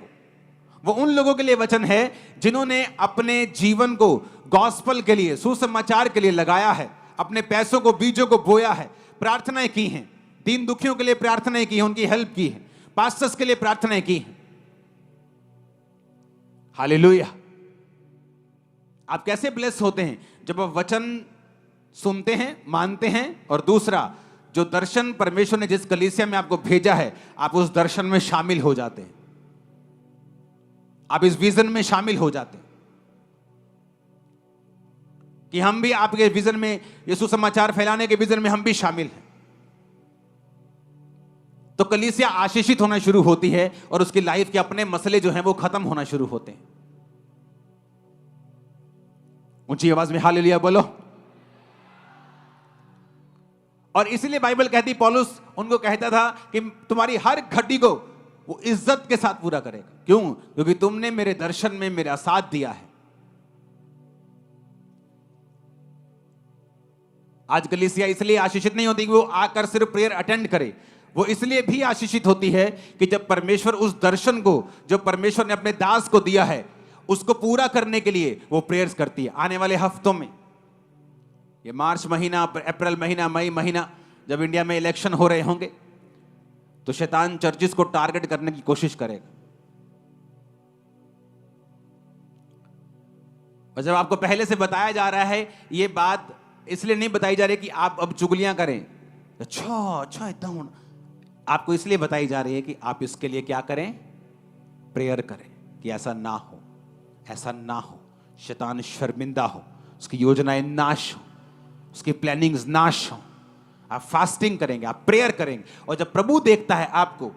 वो उन लोगों के लिए वचन है जिन्होंने अपने जीवन को गॉस्पल के लिए, सुसमाचार के लिए लगाया है, अपने पैसों को, बीजों को बोया है, प्रार्थनाएं की हैं, दीन दुखियों के लिए प्रार्थनाएं की हैं, उनकी हेल्प की है, पास्टर्स के लिए प्रार्थनाएं की हैं। हालेलुया। आप कैसे ब्लेस होते हैं? जब आप वचन सुनते हैं, मानते हैं, और दूसरा जो दर्शन परमेश्वर ने जिस कलीसिया में आपको भेजा है, आप उस दर्शन में शामिल हो जाते हैं, आप इस विजन में शामिल हो जाते हैं कि हम भी आपके विजन में, यीशु समाचार फैलाने के विजन में हम भी शामिल हैं। तो कलीसिया आशीषित होना शुरू होती है और उसकी लाइफ के अपने मसले जो हैं वो खत्म होना शुरू होते हैं। ऊंची आवाज में हालेलुया बोलो। और इसलिए बाइबल कहती, पौलुस उनको कहता था कि तुम्हारी हर घटी को वो इज्जत के साथ पूरा करेगा। क्यों? क्योंकि तुमने मेरे दर्शन में मेरा साथ दिया है। आज कलीसिया इसलिए आशीषित नहीं होती कि वो आकर सिर्फ प्रेयर अटेंड करे, वो इसलिए भी आशीषित होती है कि जब परमेश्वर उस दर्शन को, जो परमेश्वर ने अपने दास को दिया है, उसको पूरा करने के लिए वो प्रेयर्स करती है। आने वाले हफ्तों में, ये मार्च महीना, अप्रैल महीना, मई महीना, जब इंडिया में इलेक्शन हो रहे होंगे, तो शैतान चर्चिस को टारगेट करने की कोशिश करेगा। और जब आपको पहले से बताया जा रहा है, ये बात इसलिए नहीं बताई जा रही कि आप अब चुगलियां करें, अच्छा इतना होना, आपको इसलिए बताई जा रही है कि आप इसके लिए क्या करें? प्रेयर करें कि ऐसा ना हो, ऐसा ना हो, शैतान शर्मिंदा हो, उसकी योजनाएं नाश हो, उसकी प्लानिंग्स नाश हो। आप फास्टिंग करेंगे, आप प्रेयर करेंगे, और जब प्रभु देखता है आपको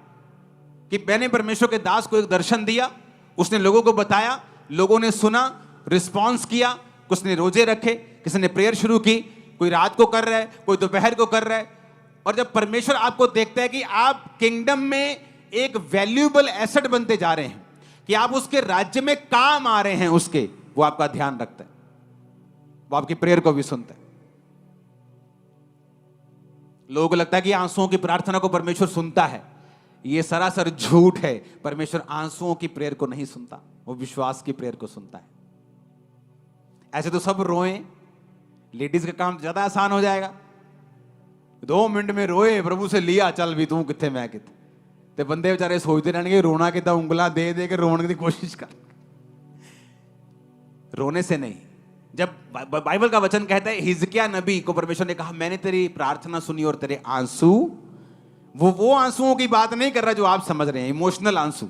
कि मैंने परमेश्वर के दास को एक दर्शन दिया, उसने लोगों को बताया, लोगों ने सुना, रिस्पॉन्स किया, कुछ ने रोजे रखे, किसी ने प्रेयर शुरू की, कोई रात को कर रहा है, कोई दोपहर को कर रहा है। और जब परमेश्वर आपको देखता है कि आप किंगडम में एक वैल्यूएबल एसेट बनते जा रहे हैं, कि आप उसके राज्य में काम आ रहे हैं, उसके, वो आपका ध्यान रखता है, वो आपकी प्रेयर को भी सुनता है। लोगों को लगता है कि आंसुओं की प्रार्थना को परमेश्वर सुनता है, ये सरासर झूठ है। परमेश्वर आंसुओं की प्रेयर को नहीं सुनता, वो विश्वास की प्रेयर को सुनता है। ऐसे तो सब रोए, लेडीज का काम ज्यादा आसान हो जाएगा, 2 मिनट में रोए, प्रभु से लिया, चल भी तू किथे मैं किथे, ते बंदे बेचारे सोचते रहेंगे रोना कितना, उंगला दे दे के रोने की कोशिश कर। रोने से नहीं। जब बाइबल का वचन कहता है, हिजकिय्याह नबी को परमेश्वर ने कहा, मैंने तेरी प्रार्थना सुनी और तेरे आंसू, वो आंसुओं की बात नहीं कर रहा जो आप समझ रहे हैं, इमोशनल आंसू।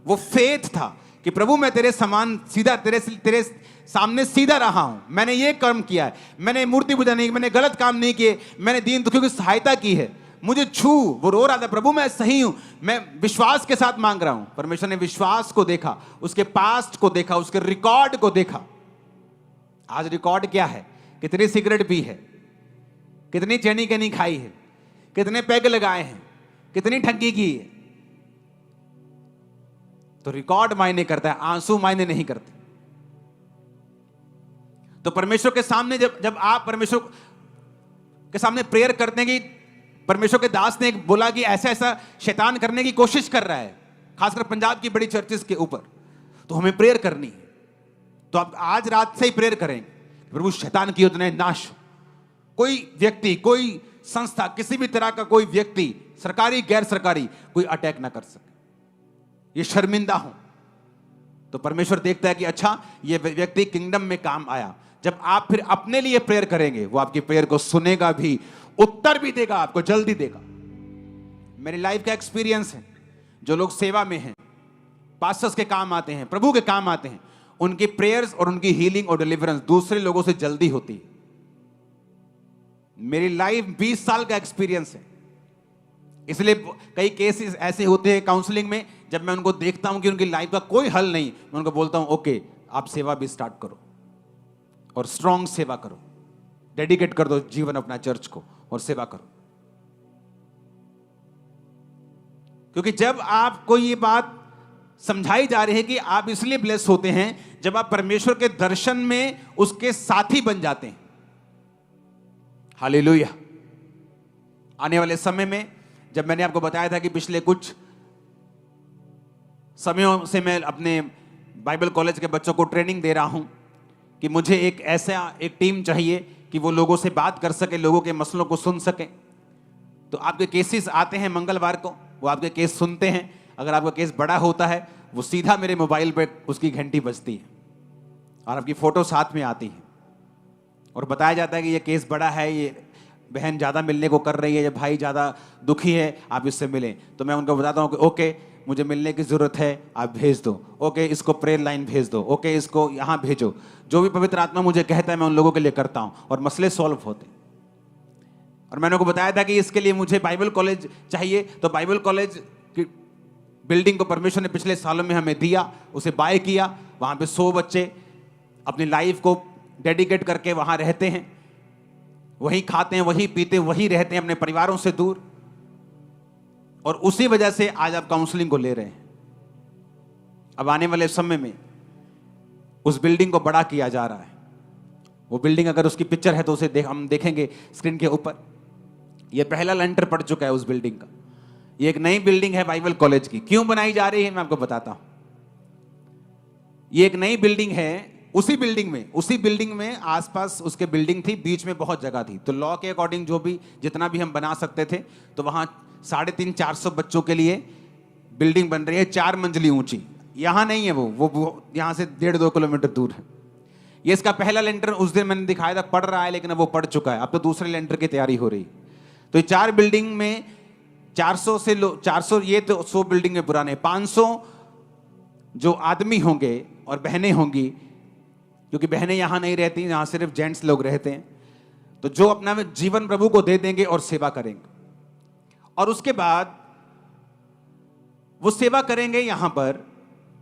वो फेथ था कि प्रभु मैं तेरे समान सीधा, तेरे सामने सीधा रहा हूं, मैंने ये कर्म किया है, मैंने मूर्ति पूजा नहीं की, मैंने गलत काम नहीं किए, मैंने दीन दुखियों की सहायता की है, मुझे छू। वो रो रहा था, प्रभु मैं सही हूं, मैं विश्वास के साथ मांग रहा हूं। परमेश्वर ने विश्वास को देखा, उसके पास्ट को देखा, उसके रिकॉर्ड को देखा। आज रिकॉर्ड क्या है? कितनी सिगरेट पी है, कितनी चैनी कैनी खाई है, कितने पैग लगाए हैं, कितनी ठगी की है। तो रिकॉर्ड मायने करता है, आंसू मायने नहीं करते। तो परमेश्वर के सामने जब आप परमेश्वर के सामने प्रेयर करते हैं कि परमेश्वर के दास ने बोला कि ऐसा ऐसा शैतान करने की कोशिश कर रहा है, खासकर पंजाब की बड़ी चर्चेस के ऊपर, तो हमें प्रेयर करनी है। तो आप आज रात से ही प्रेयर करेंगे, प्रभु शैतान की योजनाएं नाश हो। कोई व्यक्ति, कोई संस्था, किसी भी तरह का कोई व्यक्ति, सरकारी गैर सरकारी, कोई अटैक ना कर सके, ये शर्मिंदा हो। तो परमेश्वर देखता है कि अच्छा ये व्यक्ति किंगडम में काम आया। जब आप फिर अपने लिए प्रेयर करेंगे, वो आपकी प्रेयर को सुनेगा भी, उत्तर भी देगा, आपको जल्दी देगा। मेरी लाइफ का एक्सपीरियंस है, जो लोग सेवा में हैं, पास्टर्स के काम आते हैं, प्रभु के काम आते हैं, उनकी प्रेयर्स और उनकी हीलिंग और डिलीवरेंस दूसरे लोगों से जल्दी होती है। मेरी लाइफ 20 साल का एक्सपीरियंस है। इसलिए कई केसेस ऐसे होते हैं काउंसलिंग में, जब मैं उनको देखता हूं कि उनकी लाइफ का कोई हल नहीं, मैं उनको बोलता हूं ओके, आप सेवा भी स्टार्ट करो और स्ट्रॉन्ग सेवा करो, डेडिकेट कर दो जीवन अपना चर्च को और सेवा करो। क्योंकि जब आपको ये बात समझाई जा रही है कि आप इसलिए ब्लेस होते हैं, जब आप परमेश्वर के दर्शन में उसके साथी बन जाते हैं। हालेलुया। आने वाले समय में, जब मैंने आपको बताया था कि पिछले कुछ समयों से मैं अपने बाइबल कॉलेज के बच्चों को ट्रेनिंग दे रहा हूं कि मुझे एक टीम चाहिए कि वो लोगों से बात कर सके, लोगों के मसलों को सुन सके। तो आपके केसेस आते हैं मंगलवार को, वो आपके केस सुनते हैं। अगर आपका केस बड़ा होता है, वो सीधा मेरे मोबाइल पे उसकी घंटी बजती है और आपकी फोटो साथ में आती है और बताया जाता है कि ये केस बड़ा है, ये बहन ज़्यादा मिलने को कर रही है, ये भाई ज़्यादा दुखी है, आप इससे मिलें। तो मैं उनको बताता हूँ कि ओके, मुझे मिलने की ज़रूरत है, आप भेज दो। ओके, इसको प्रेयर लाइन भेज दो। ओके, इसको यहाँ भेजो। जो भी पवित्र आत्मा मुझे कहता है मैं उन लोगों के लिए करता हूँ और मसले सॉल्व होते हैं। और मैंने उनको बताया था कि इसके लिए मुझे बाइबल कॉलेज चाहिए। तो बाइबल कॉलेज की बिल्डिंग को परमेश्वर ने पिछले सालों में हमें दिया, उसे बाय किया। वहाँ पे 100 बच्चे अपनी लाइफ को डेडिकेट करके वहाँ रहते हैं, वहीं खाते हैं, वहीं पीते, वहीं रहते हैं, अपने परिवारों से दूर। और उसी वजह से आज आप काउंसलिंग को ले रहे हैं। अब आने वाले समय में उस बिल्डिंग को बड़ा किया जा रहा है। वो बिल्डिंग, अगर उसकी पिक्चर है तो उसे हम देखेंगे स्क्रीन के ऊपर। ये पहला लेंटर पड़ चुका है उस बिल्डिंग का। ये एक नई बिल्डिंग है बाइबल कॉलेज की। क्यों बनाई जा रही है मैं आपको बताता हूं। ये एक नई बिल्डिंग है। उसी बिल्डिंग में आसपास उसके बिल्डिंग थी, बीच में बहुत जगह थी। तो लॉ के अकॉर्डिंग जितना भी हम बना सकते थे, तो वहां 350-400 बच्चों के लिए बिल्डिंग बन रही है, 4 मंजिली ऊंची। यहां नहीं है, वो यहां से 1.5-2 किलोमीटर दूर है। ये इसका पहला लेंटर उस दिन मैंने दिखाया था, पड़ रहा है, लेकिन अब वो पड़ चुका है। अब तो दूसरे लेंटर की तैयारी हो रही है। तो ये 4 बिल्डिंग में 400 ये तो 100 बिल्डिंग में पुराने 500 जो आदमी होंगे और बहनें होंगी, क्योंकि बहनें यहां नहीं रहती, यहां सिर्फ जेंट्स लोग रहते हैं। तो जो अपना जीवन प्रभु को दे देंगे और सेवा करेंगे, और उसके बाद वो सेवा करेंगे यहां पर।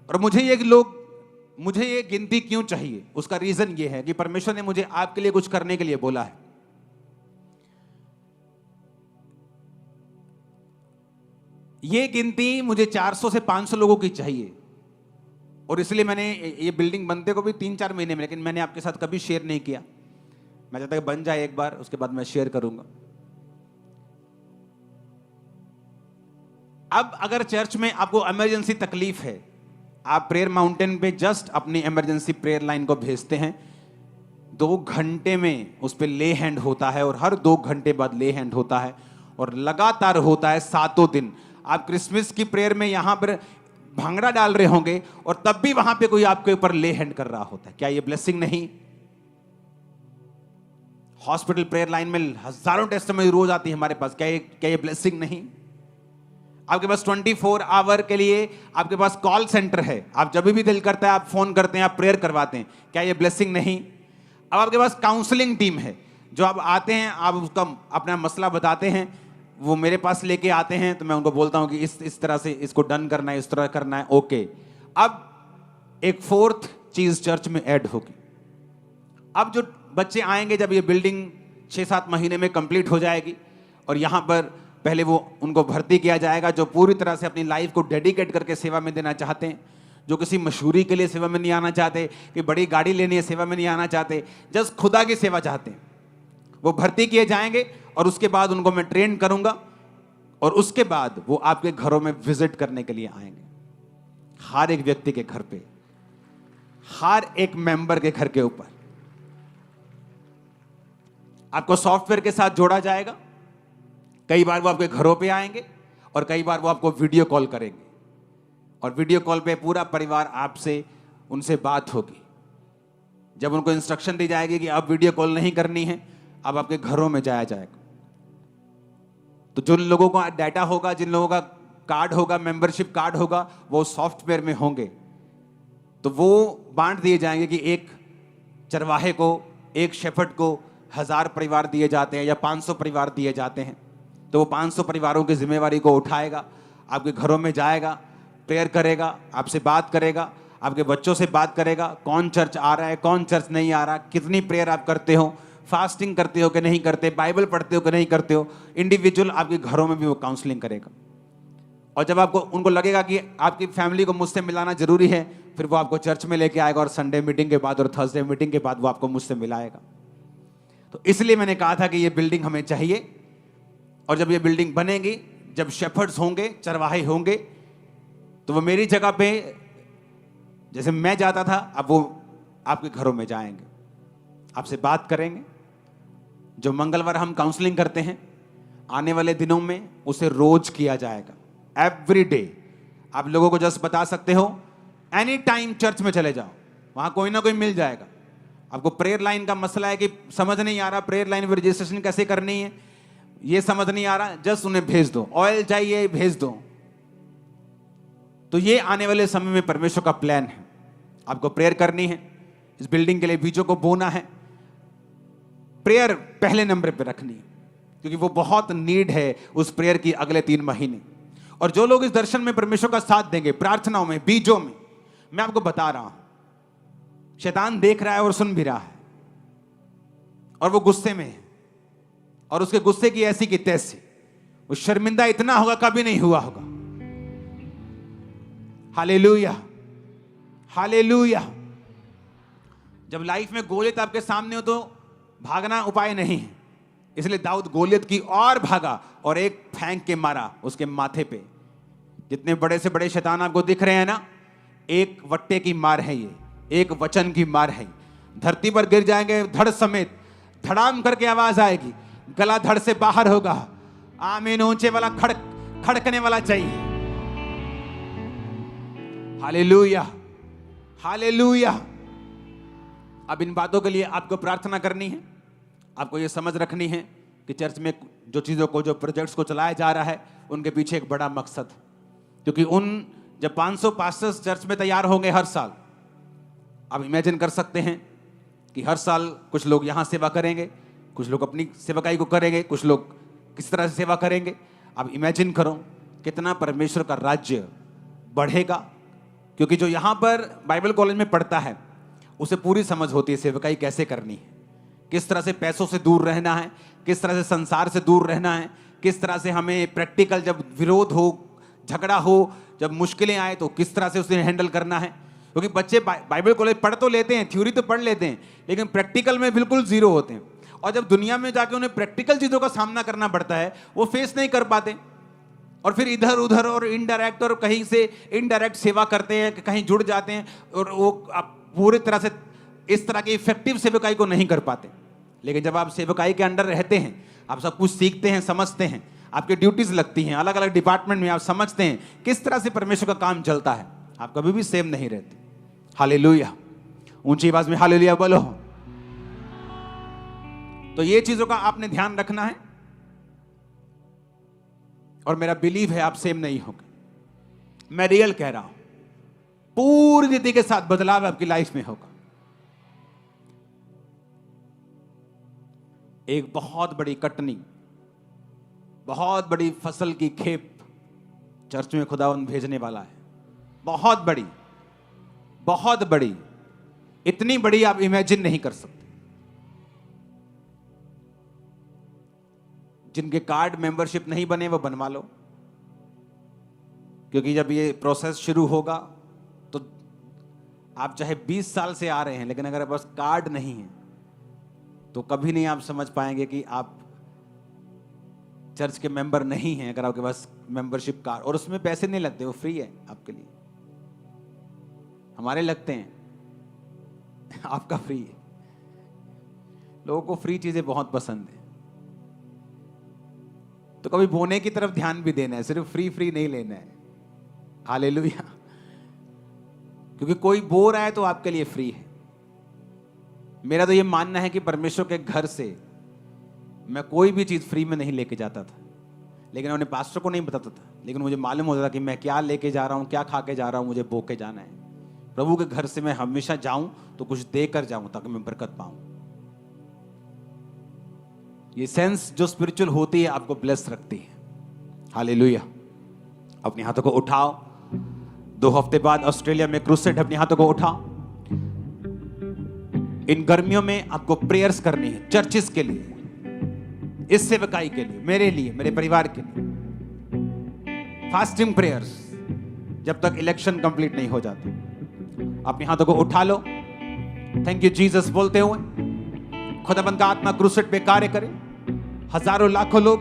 और मुझे ये गिनती क्यों चाहिए, उसका रीजन ये है कि परमेश्वर ने मुझे आपके लिए कुछ करने के लिए बोला है। ये गिनती मुझे 400 से 500 लोगों की चाहिए। और इसलिए मैंने ये बिल्डिंग बनते को भी 3-4 महीने में, लेकिन मैंने आपके साथ कभी शेयर नहीं किया। मैं चाहता कि बन जाए एक बार, उसके बाद मैं शेयर करूंगा। अब अगर चर्च में आपको इमरजेंसी तकलीफ है, आप प्रेयर माउंटेन पे जस्ट अपनी इमरजेंसी प्रेयर लाइन को भेजते हैं। 2 घंटे में उस पर ले हैंड होता है, और हर 2 घंटे बाद ले हैंड होता है, और लगातार होता है 7 दिन। आप क्रिसमस की प्रेयर में यहां पर भांगड़ा डाल रहे होंगे, और तब भी वहां पे कोई आपके ऊपर ले हैंड कर रहा होता है। क्या ये ब्लेसिंग नहीं? हॉस्पिटल प्रेयर लाइन में हजारों टेस्टिमनी रोज आती है हमारे पास। क्या ये ब्लेसिंग नहीं? आपके पास 24 आवर के लिए आपके पास कॉल सेंटर है। आप जब भी दिल करता है आप फोन करते हैं, आप प्रेयर करवाते हैं। क्या ये ब्लेसिंग नहीं? अब आपके पास काउंसलिंग टीम है, जो आप आते हैं, आप उसका अपना मसला बताते हैं, वो मेरे पास लेके आते हैं। तो मैं उनको बोलता हूं कि इस तरह से इसको डन करना है, इस तरह करना है। ओके, अब एक 4th चीज चर्च में ऐड होगी। अब जो बच्चे आएंगे, जब ये बिल्डिंग 6-7 महीने में कंप्लीट हो जाएगी, और यहां पर पहले वो उनको भर्ती किया जाएगा, जो पूरी तरह से अपनी लाइफ को डेडिकेट करके सेवा में देना चाहते हैं, जो किसी मशहूरी के लिए सेवा में नहीं आना चाहते, कि बड़ी गाड़ी लेनी है सेवा में नहीं आना चाहते, जस्ट खुदा की सेवा चाहते हैं। वो भर्ती किए जाएंगे, और उसके बाद उनको मैं ट्रेन करूंगा, और उसके बाद वो आपके घरों में विजिट करने के लिए आएंगे। हर एक व्यक्ति के घर पे, हर एक मेंबर के घर के ऊपर आपको सॉफ्टवेयर के साथ जोड़ा जाएगा। कई बार वो आपके घरों पे आएंगे, और कई बार वो आपको वीडियो कॉल करेंगे, और वीडियो कॉल पे पूरा परिवार आपसे, उनसे बात होगी। जब उनको इंस्ट्रक्शन दी जाएगी कि अब वीडियो कॉल नहीं करनी है, अब आपके घरों में जाया जाएगा। तो जिन लोगों का डाटा होगा, जिन लोगों का कार्ड होगा, मेंबरशिप कार्ड होगा, वो सॉफ्टवेयर में होंगे। तो वो बांट दिए जाएंगे कि एक चरवाहे को, एक शेफर्ड को 1000 परिवार दिए जाते हैं, या 500 परिवार दिए जाते हैं। तो वो 500 परिवारों की जिम्मेवारी को उठाएगा, आपके घरों में जाएगा, प्रेयर करेगा, आपसे बात करेगा, आपके बच्चों से बात करेगा, कौन चर्च आ रहा है, कौन चर्च नहीं आ रहा, कितनी प्रेयर आप करते हो, फास्टिंग करते हो कि नहीं करते, बाइबल पढ़ते हो कि नहीं करते हो। इंडिविजुअल आपके घरों में भी वो काउंसलिंग करेगा। और जब आपको उनको लगेगा कि आपकी फैमिली को मुझसे मिलाना जरूरी है, फिर वो आपको चर्च में लेके आएगा, और संडे मीटिंग के बाद और थर्सडे मीटिंग के बाद वो आपको मुझसे मिलाएगा। तो इसलिए मैंने कहा था कि ये बिल्डिंग हमें चाहिए, और जब ये बिल्डिंग बनेगी, जब शेफर्ड्स होंगे, चरवाहे होंगे, तो वो मेरी जगह पे जैसे मैं जाता था, अब वो आपके घरों में जाएंगे, आपसे बात करेंगे। जो मंगलवार हम काउंसलिंग करते हैं, आने वाले दिनों में उसे रोज किया जाएगा, एवरी डे। आप लोगों को जस्ट बता सकते हो, एनी टाइम चर्च में चले जाओ, वहां कोई ना कोई मिल जाएगा। आपको प्रेयर लाइन का मसला है कि समझ नहीं आ रहा, प्रेयर लाइन में रजिस्ट्रेशन कैसे करनी है, ये समझ नहीं आ रहा, जस्ट उन्हें भेज दो। ऑयल चाहिए, भेज दो। तो ये आने वाले समय में परमेश्वर का प्लान है। आपको प्रेयर करनी है, इस बिल्डिंग के लिए बीजों को बोना है, प्रेयर पहले नंबर पे रखनी है, क्योंकि वो बहुत नीड है उस प्रेयर की अगले 3 महीने। और जो लोग इस दर्शन में परमेश्वर का साथ देंगे, प्रार्थनाओं में, बीजों में, मैं आपको बता रहा हूं, शैतान देख रहा है और सुन भी रहा है, और वो गुस्से में है, और उसके गुस्से की ऐसी की तैसी, वो शर्मिंदा इतना होगा कभी नहीं हुआ होगा। Hallelujah, hallelujah. जब लाइफ में गोलियत आपके सामने हो तो भागना उपाय नहीं है, इसलिए दाऊद गोलियत की और भागा और एक फेंक के मारा उसके माथे पे। जितने बड़े से बड़े शैतान आपको दिख रहे हैं ना, एक वट्टे की मार है ये, एक वचन की मार है। धरती पर गिर जाएंगे धड़ समेत, धड़ाम करके आवाज आएगी, गला धड़ से बाहर होगा। आमीन। ऊंचे वाला खड़कने वाला चाहिए। Hallelujah, hallelujah. अब इन बातों के लिए आपको प्रार्थना करनी है, आपको ये समझ रखनी है कि चर्च में जो चीज़ों को, जो प्रोजेक्ट्स को चलाया जा रहा है, उनके पीछे एक बड़ा मकसद है। क्योंकि जब 500 पास्टर्स चर्च में तैयार होंगे हर साल, आप इमेजिन कर सकते हैं कि हर साल कुछ लोग यहाँ सेवा करेंगे, कुछ लोग अपनी सेवकाई को करेंगे, कुछ लोग किस तरह से सेवा करेंगे। अब इमेजिन करो कितना परमेश्वर का राज्य बढ़ेगा। क्योंकि जो यहाँ पर बाइबल कॉलेज में पढ़ता है उसे पूरी समझ होती है सेवकाई कैसे करनी है, किस तरह से पैसों से दूर रहना है, किस तरह से संसार से दूर रहना है, किस तरह से हमें प्रैक्टिकल जब विरोध हो, झगड़ा हो, जब मुश्किलें आए तो किस तरह से उसे हैंडल करना है। क्योंकि बच्चे बाइबल कॉलेज पढ़ तो लेते हैं, थ्योरी तो पढ़ लेते हैं, लेकिन प्रैक्टिकल में बिल्कुल जीरो होते हैं। और जब दुनिया में जाके उन्हें प्रैक्टिकल चीज़ों का सामना करना पड़ता है, वो फेस नहीं कर पाते, और फिर इधर उधर और इनडायरेक्ट और कहीं से इनडायरेक्ट सेवा करते हैं, कहीं जुड़ जाते हैं, और वो आप पूरी तरह से इस तरह की इफेक्टिव सेवकाई को नहीं कर पाते। लेकिन जब आप सेवकाई के अंडर रहते हैं, आप सब कुछ सीखते हैं, समझते हैं, आपकी ड्यूटीज लगती हैं, अलग अलग डिपार्टमेंट में आप समझते हैं किस तरह से परमेश्वर का काम चलता है, आप कभी भी सेम नहीं रहते। हालेलुया। ऊंची आवाज में हालेलुया बोलो। तो ये चीजों का आपने ध्यान रखना है, और मेरा बिलीव है आप सेम नहीं होंगे। मैं रियल कह रहा हूं, पूरी रीति के साथ बदलाव आपकी लाइफ में होगा। एक बहुत बड़ी कटनी, बहुत बड़ी फसल की खेप चर्च में खुदावंद भेजने वाला है। बहुत बड़ी, बहुत बड़ी, इतनी बड़ी आप इमेजिन नहीं कर सकते। जिनके कार्ड मेंबरशिप नहीं बने वो बनवा लो, क्योंकि जब ये प्रोसेस शुरू होगा तो आप चाहे 20 साल से आ रहे हैं, लेकिन अगर बस कार्ड नहीं है तो कभी नहीं आप समझ पाएंगे कि आप चर्च के मेंबर नहीं हैं। अगर आपके पास मेंबरशिप कार्ड, और उसमें पैसे नहीं लगते, वो फ्री है आपके लिए। हमारे लगते हैं, आपका फ्री है। लोगों को फ्री चीजें बहुत पसंद है, तो कभी बोने की तरफ ध्यान भी देना है, सिर्फ फ्री नहीं लेना है। हालेलुया। क्योंकि कोई बो रहा है तो आपके लिए फ्री है। मेरा तो ये मानना है कि परमेश्वर के घर से मैं कोई भी चीज फ्री में नहीं लेके जाता था, लेकिन उन्हें पास्टर को नहीं बताता था, लेकिन मुझे मालूम होता था कि मैं क्या लेके जा रहा हूं, क्या खा के जा रहा हूं, मुझे बो के जाना है। प्रभु के घर से मैं हमेशा जाऊं तो कुछ देकर जाऊं ताकि मैं बरकत पाऊं। ये सेंस जो स्पिरिचुअल होती है आपको ब्लेस रखती है। हालेलुया। अपने हाथों को उठाओ। 2 हफ्ते बाद ऑस्ट्रेलिया में क्रूसेड, अपने हाथों को उठाओ। इन गर्मियों में आपको प्रेयर्स करनी है चर्चिस के लिए, इस सेवकाई के लिए, मेरे लिए, मेरे परिवार के लिए। फास्टिंग प्रेयर्स जब तक इलेक्शन कंप्लीट नहीं हो जाते। अपने हाथों को उठा लो, थैंक यू जीसस बोलते हुए। खुदाबंद का आत्मा क्रूसेड पे कार्य करे। हजारों लाखों लोग